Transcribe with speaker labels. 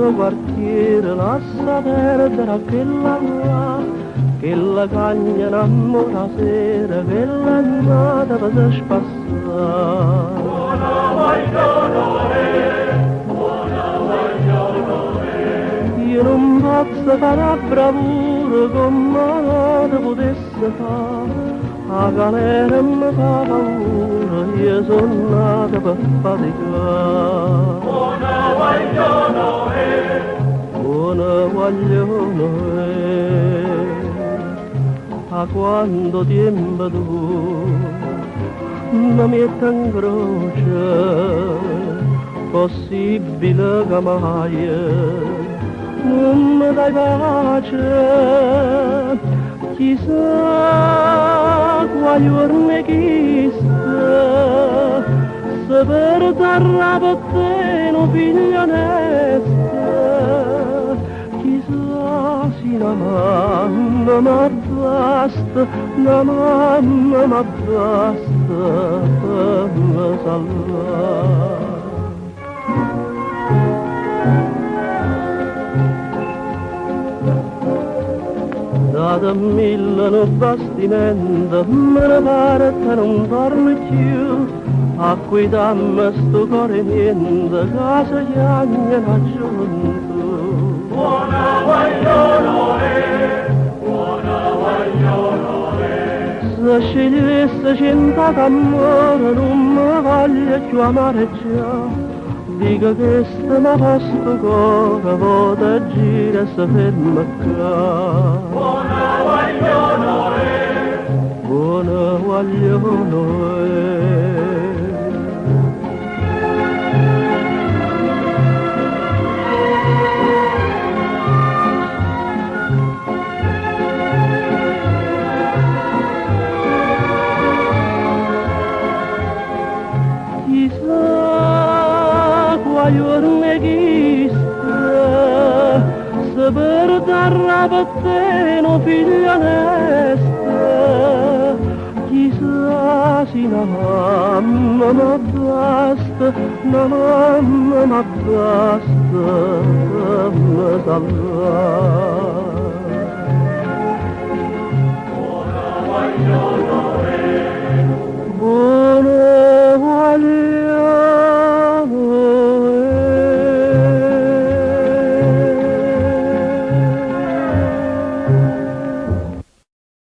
Speaker 1: sto quartiere lascia perdere quella là, che la cagna innamora sera, che l'annata per spassare.
Speaker 2: Buona vogliono
Speaker 1: Io non posso fare la bravura come non potesse fare, la galera mi fa paura, io sono nata per faticare.
Speaker 2: Buona vogliono
Speaker 1: a quando tempo tu mi metti in croce, possibile che mai non mi dai pace, chissà quali giorni chissà, se per terra per te non figlio onesta, chissà se la mamma m'abbasta, la mamma m'abbasta per me salvare. Da mille non bastimento, me ne pare che non torni più, a cui dammi sto cuore niente, casa chiagna la gioventù.
Speaker 2: Buona vogliono
Speaker 1: Se scegliesse cento d'amore non mi voglio più amare già, dico che se mi posto cuore, vota gira e si ferma qua. Buona vogliono chissà quali giorni chissà, se per terra per te non figlio onesta, chissà se la mamma m'abbasta, la mamma m'abbasta per me salvare.